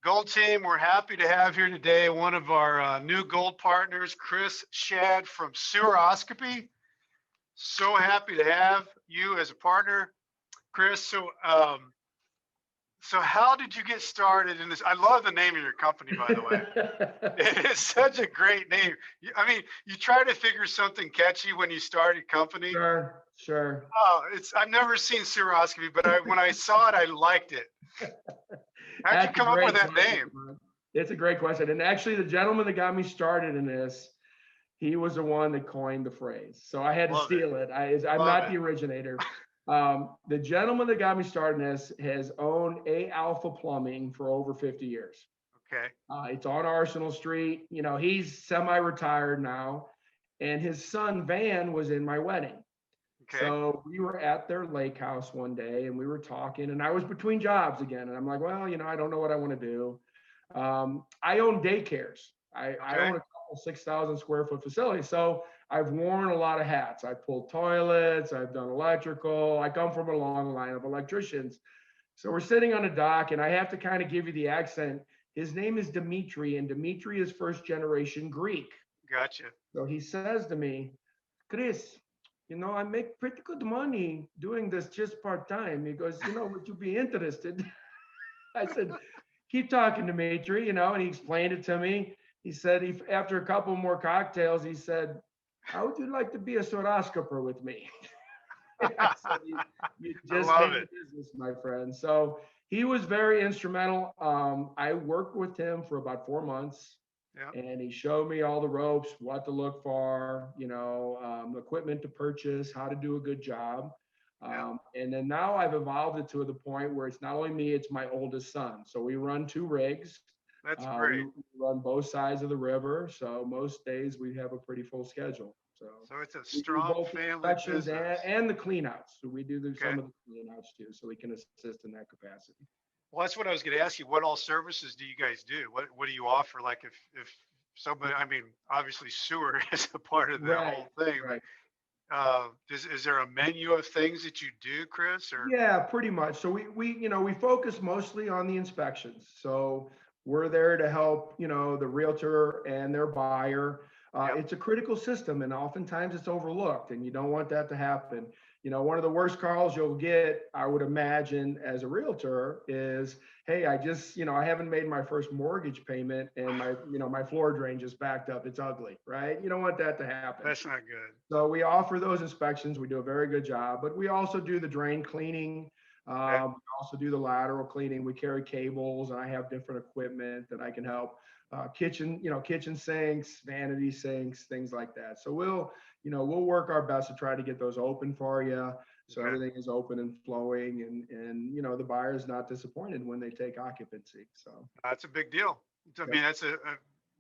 Gold team, we're happy to have here today one of our new gold partners, Chris Schad from Seweroscopy. So happy to have you as a partner, Chris. So how did you get started in this? I love the name of your company, by the way. It is such a great name. I mean, you try to figure something catchy when you start a company. Sure. Oh, I've never seen Seweroscopy, but when I saw it, I liked it. How'd you That's a come up with great that question, name? man. It's a great question. And actually, the gentleman that got me started in this, he was the one that coined the phrase. So I had to Love it. steal it. I'm Love not it. the originator. The gentleman that got me started in this has owned A Alpha Plumbing for over 50 years. Okay. It's on Arsenal Street. You know, he's semi-retired now, and his son Van was in my wedding. Okay. So we were at their lake house one day and we were talking, and I was between jobs again. And I'm like, well, I don't know what I want to do. I own daycares. I own a couple 6,000 square foot facilities. So I've worn a lot of hats. I pulled toilets. I've done electrical. I come from a long line of electricians. So we're sitting on a dock, and I have to kind of give you the accent. His name is Dimitri, and Dimitri is first generation Greek. Gotcha. So he says to me, Chris, I make pretty good money doing this just part time. He goes, would you be interested? I said, keep talking, Dimitri, and he explained it to me. He said, after a couple more cocktails, he said, how would you like to be a soroscoper with me? I said, you just I love made it. business, my friend. So he was very instrumental. I worked with him for about 4 months. Yeah. And he showed me all the ropes, what to look for, equipment to purchase, how to do a good job. And then now I've evolved it to the point where it's not only me, it's my oldest son. So we run 2 rigs. That's great. We run both sides of the river. So most days we have a pretty full schedule. So it's a we do strong both family inspections business. and the clean outs. So we do Okay. some of the clean outs too, so we can assist in that capacity. Well, that's what I was going to ask you. What all services do you guys do? What do you offer? Like if somebody, I mean, obviously sewer is a part of the whole thing, Right. but is there a menu of things that you do, Chris? Or Yeah, pretty much. So we focus mostly on the inspections. So we're there to help, the realtor and their buyer. It's a critical system, and oftentimes it's overlooked, and you don't want that to happen. One of the worst calls you'll get, I would imagine, as a realtor is, hey, I haven't made my first mortgage payment, and my floor drain just backed up. It's ugly, right? You don't want that to happen. That's not good. So we offer those inspections. We do a very good job, but we also do the drain cleaning. We also do the lateral cleaning. We carry cables, and I have different equipment that I can help. Kitchen sinks, vanity sinks, things like that. So we'll work our best to try to get those open for you. So everything is open and flowing, and the buyer is not disappointed when they take occupancy. So that's a big deal. I mean, that's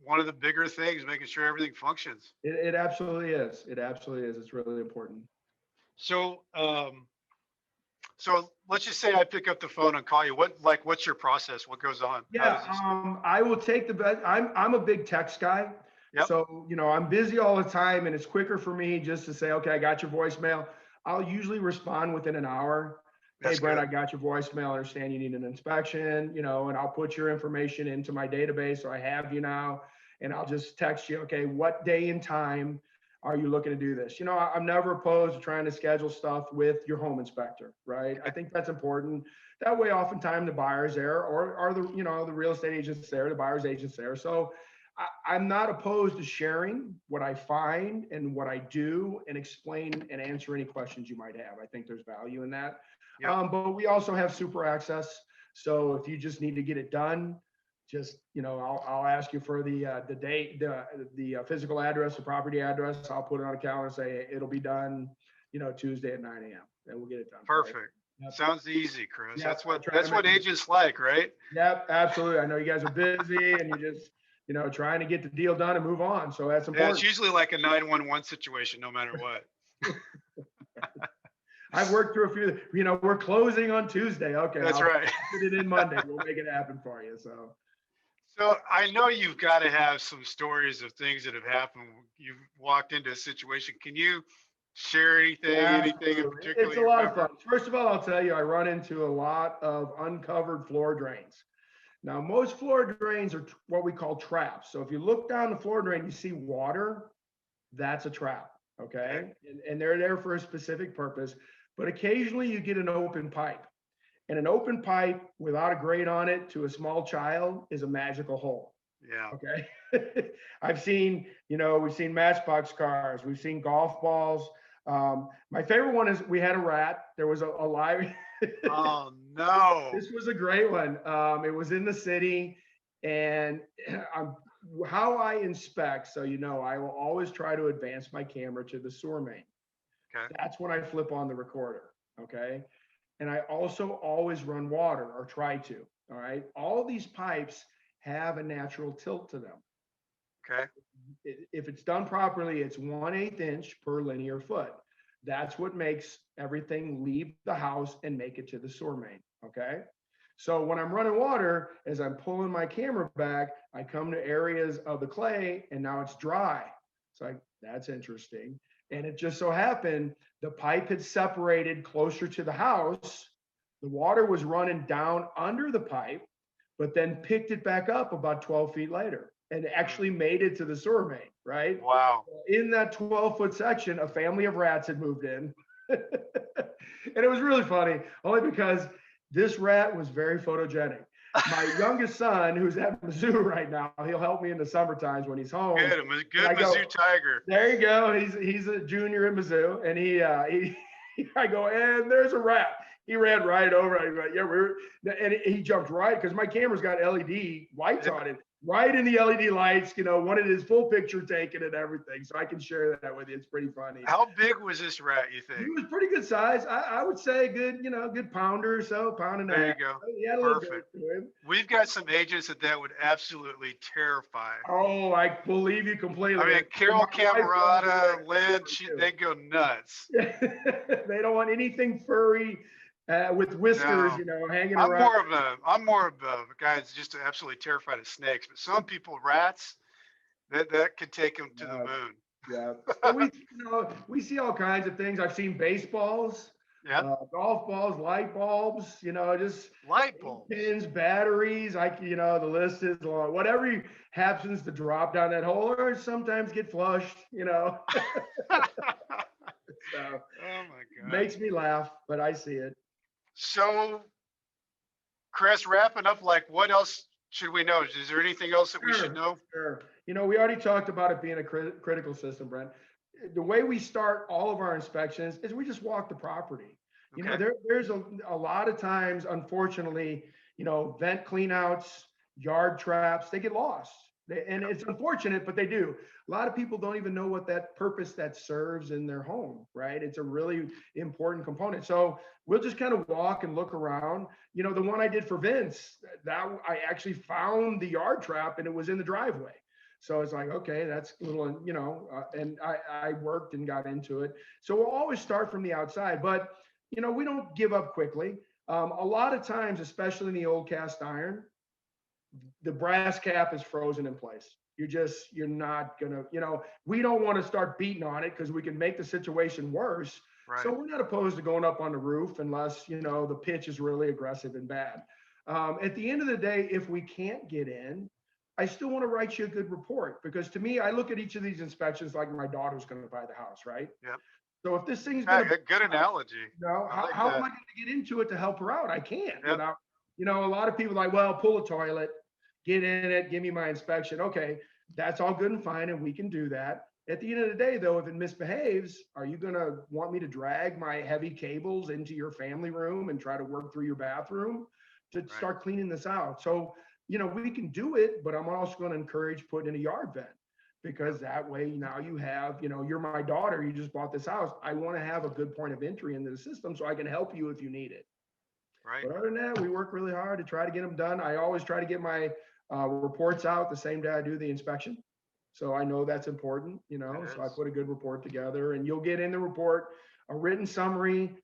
one of the bigger things, making sure everything functions. It absolutely is. It absolutely is. It's really important. So, so let's just say I pick up the phone and call you. What's your process? What goes on? Yeah, I will take the bet. I'm a big text guy. Yep. So, I'm busy all the time, and it's quicker for me just to say, okay, I got your voicemail. I'll usually respond within an hour. That's hey, Brent, good. I got your voicemail. I understand you need an inspection, and I'll put your information into my database. So I have you now, and I'll just text you, okay, what day and time are you looking to do this? I'm never opposed to trying to schedule stuff with your home inspector, right? I think that's important. That way, oftentimes the buyer's there, or the the real estate agent's there, the buyer's agent's there. So I'm not opposed to sharing what I find and what I do, and explain and answer any questions you might have. I think there's value in that. Yep. But we also have super access. So if you just need to get it done, just I'll ask you for the date, the physical address, the property address. I'll put it on a calendar and say it'll be done, Tuesday at 9 a.m. and we'll get it done. Perfect. Yep. Sounds easy, Chris. Yep. That's what agents like, right? Yep, absolutely. I know you guys are busy and you just trying to get the deal done and move on. So that's important. Yeah, it's usually like a 911 situation, no matter what. I've worked through a few. We're closing on Tuesday. Okay, that's right. Put it in Monday. We'll make it happen for you. So I know you've got to have some stories of things that have happened. You've walked into a situation. Can you share anything in particular? It's a lot of fun. First of all, I'll tell you, I run into a lot of uncovered floor drains. Now, most floor drains are what we call traps. So if you look down the floor drain, you see water, that's a trap. Okay. And they're there for a specific purpose. But occasionally you get an open pipe. And an open pipe without a grate on it to a small child is a magical hole. Yeah. Okay. I've seen, we've seen matchbox cars, we've seen golf balls. My favorite one is we had a rat. There was a live. Oh no. This was a great one. It was in the city, and how I inspect. So I will always try to advance my camera to the sewer main. Okay. That's when I flip on the recorder. Okay. And I also always run water, or try to. All right. All these pipes have a natural tilt to them. Okay. If it's done properly, it's 1/8 inch per linear foot. That's what makes everything leave the house and make it to the sewer main. Okay. So when I'm running water, as I'm pulling my camera back, I come to areas of the clay and now it's dry. It's like, that's interesting. And it just so happened the pipe had separated closer to the house. The water was running down under the pipe, but then picked it back up about 12 feet later and actually made it to the sewer main, right? Wow. In that 12-foot section, a family of rats had moved in. And it was really funny, only because this rat was very photogenic. My youngest son, who's at Mizzou right now, he'll help me in the summer times when he's home. Good Mizzou Tiger. There you go. He's a junior at Mizzou, and I go, and there's a rat. He ran right over. I go, yeah, and he jumped right because my camera's got LED lights on it. Right in the LED lights, wanted his full picture taken and everything. So I can share that with you. It's pretty funny. How big was this rat, you think? He was pretty good size. I would say good, good pounder or so, pound and a half. There you go. He had a little Perfect. bit to him. We've got some agents that would absolutely terrify. Oh, I believe you completely. I mean, Carol Camerata, Lynn, they go nuts. They don't want anything furry. With whiskers, hanging around. I'm more of a guy that's just absolutely terrified of snakes. But some people, rats, that could take them to the moon. Yeah, but we see all kinds of things. I've seen baseballs, golf balls, light bulbs. Just light bulbs, pins, batteries. The list is long. Whatever happens to drop down that hole, or sometimes get flushed. So, oh my God, makes me laugh, but I see it. So, Chris, wrapping up, what else should we know? Is there anything else that we should know? Sure. We already talked about it being a critical system, Brent. The way we start all of our inspections is we just walk the property. Okay. There's a lot of times, unfortunately, vent cleanouts, yard traps, they get lost. And it's unfortunate, but they do. A lot of people don't even know what that purpose that serves in their home, right? It's a really important component. So we'll just kind of walk and look around. The one I did for Vince, that I actually found the yard trap and it was in the driveway. So it's like, okay, that's a little, and I worked and got into it. So we'll always start from the outside, but, we don't give up quickly. A lot of times, especially in the old cast iron, the brass cap is frozen in place. You're not gonna, we don't want to start beating on it because we can make the situation worse. Right. So we're not opposed to going up on the roof unless, the pitch is really aggressive and bad. At the end of the day, if we can't get in, I still want to write you a good report, because to me, I look at each of these inspections like my daughter's going to buy the house, right? Yep. So if this thing's going to, good analogy. How am I going to get into it to help her out? I can't. Yep. A lot of people are like, well, pull a toilet, get in it, give me my inspection. Okay, that's all good and fine, and we can do that. At the end of the day, though, if it misbehaves, are you going to want me to drag my heavy cables into your family room and try to work through your bathroom to start cleaning this out? So, we can do it, but I'm also going to encourage putting in a yard vent, because that way now you have, you're my daughter, you just bought this house. I want to have a good point of entry into the system so I can help you if you need it. Right. But other than that, we work really hard to try to get them done. I always try to get my reports out the same day I do the inspection. So I know that's important, so I put a good report together, and you'll get in the report a written summary,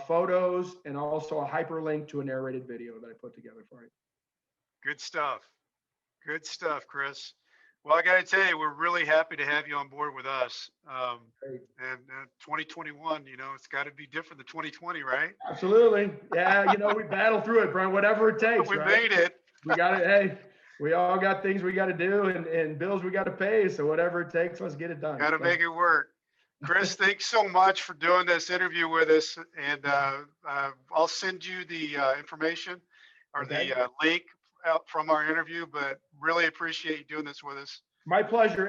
photos, and also a hyperlink to a narrated video that I put together for you. Good stuff. Good stuff, Chris. Well, I got to tell you, we're really happy to have you on board with us. And 2021, it's got to be different than 2020, right? Absolutely. Yeah, we battle through it, Brian, whatever it takes. We made it. We got it. Hey, we all got things we got to do and bills we got to pay. So whatever it takes, let's get it done. Got to make it work. Chris, thanks so much for doing this interview with us. And I'll send you the information or Okay. the link out from our interview, but really appreciate you doing this with us. My pleasure.